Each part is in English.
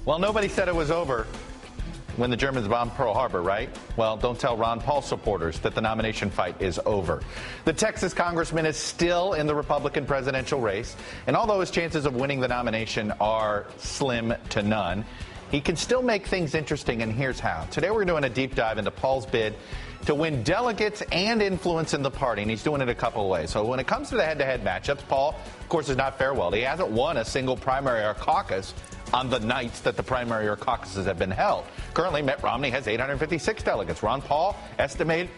Well, nobody said it was over when the Germans bombed Pearl Harbor, right? Well, don't tell Ron Paul supporters that the nomination fight is over. The Texas congressman is still in the Republican presidential race, and although his chances of winning the nomination are slim to none, he can still make things interesting, and here's how. Today we're doing a deep dive into Paul's bid to win delegates and influence in the party, and he's doing it a couple of ways. So when it comes to the head-to-head matchups, Paul, of course, is not farewell. He hasn't won a single primary or caucus on the nights that the primary or caucuses have been held. Currently, Mitt Romney has 856 delegates. Ron Paul estimated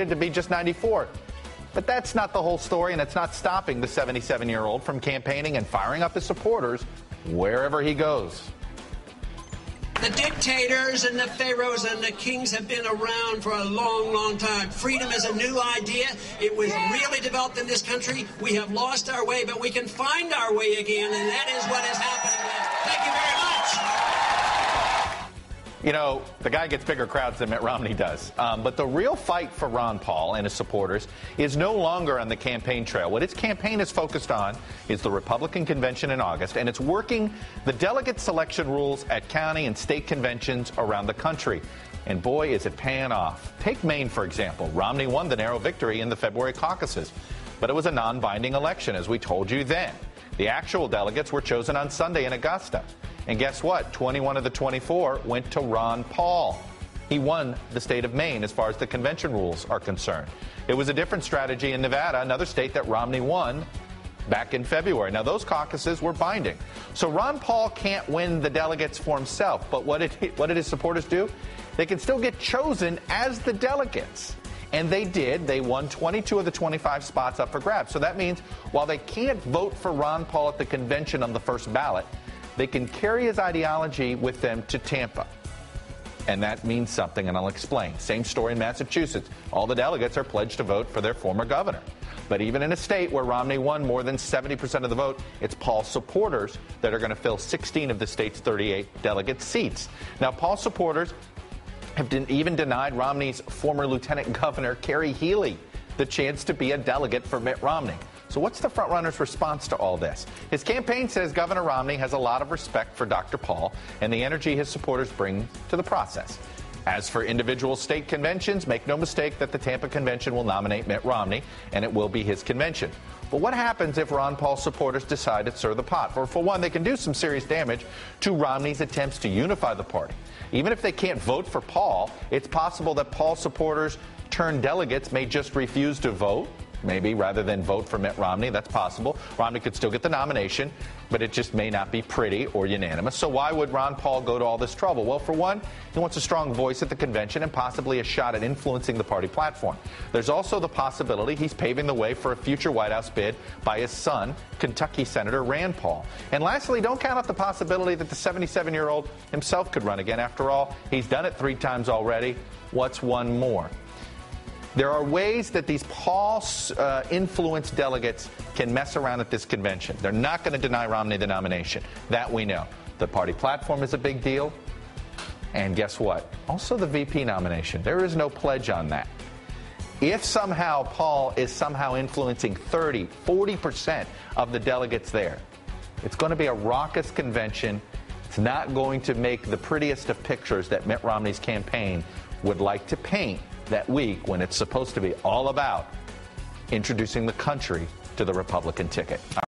to be just 94. But that's not the whole story, and it's not stopping the 77-year-old from campaigning and firing up his supporters wherever he goes. The dictators and the pharaohs and the kings have been around for a long, long time. Freedom is a new idea. It was really developed in this country. We have lost our way, but we can find our way again, and that is what is happening now. Thank you very much. You know, the guy gets bigger crowds than Mitt Romney does. But the real fight for Ron Paul and his supporters is no longer on the campaign trail. What his campaign is focused on is the Republican convention in August, and it's working the delegate selection rules at county and state conventions around the country. And boy, is it paying off. Take Maine, for example. Romney won the narrow victory in the February caucuses, but it was a non-binding election, as we told you then. The actual delegates were chosen on Sunday in Augusta. And guess what? 21 of the 24 went to Ron Paul. He won the state of Maine as far as the convention rules are concerned. It was a different strategy in Nevada, another state that Romney won back in February. Now, those caucuses were binding. So Ron Paul can't win the delegates for himself. But what did his supporters do? They can still get chosen as the delegates. And they did. They won 22 of the 25 spots up for grabs. So that means while they can't vote for Ron Paul at the convention on the first ballot, they can carry his ideology with them to Tampa. And that means something, and I'll explain. Same story in Massachusetts. All the delegates are pledged to vote for their former governor. But even in a state where Romney won more than 70% of the vote, it's Paul's supporters that are going to fill 16 of the state's 38 delegate seats. Now, Paul's supporters have even denied Romney's former lieutenant governor, Kerry Healy, the chance to be a delegate for Mitt Romney. So what's the frontrunner's response to all this? His campaign says Governor Romney has a lot of respect for Dr. Paul and the energy his supporters bring to the process. As for individual state conventions, make no mistake that the Tampa convention will nominate Mitt Romney, and it will be his convention. But what happens if Ron Paul's supporters decide to stir the pot? For one, they can do some serious damage to Romney's attempts to unify the party. Even if they can't vote for Paul, it's possible that Paul's supporters turned delegates may just refuse to vote. Maybe rather than vote for Mitt Romney. That's possible. Romney could still get the nomination, but it just may not be pretty or unanimous. So why would Ron Paul go to all this trouble? Well, for one, he wants a strong voice at the convention and possibly a shot at influencing the party platform. There's also the possibility he's paving the way for a future White House bid by his son, Kentucky Senator Rand Paul. And lastly, don't count out the possibility that the 77-year-old himself could run again. After all, he's done it 3 times already. What's one more? There are ways that these Paul-influenced delegates can mess around at this convention. They're not going to deny Romney the nomination. That we know. The party platform is a big deal. And guess what? Also the VP nomination. There is no pledge on that. If somehow Paul is somehow influencing 30, 40% of the delegates there, it's going to be a raucous convention. It's not going to make the prettiest of pictures that Mitt Romney's campaign would like to paint that week when it's supposed to be all about introducing the country to the Republican ticket.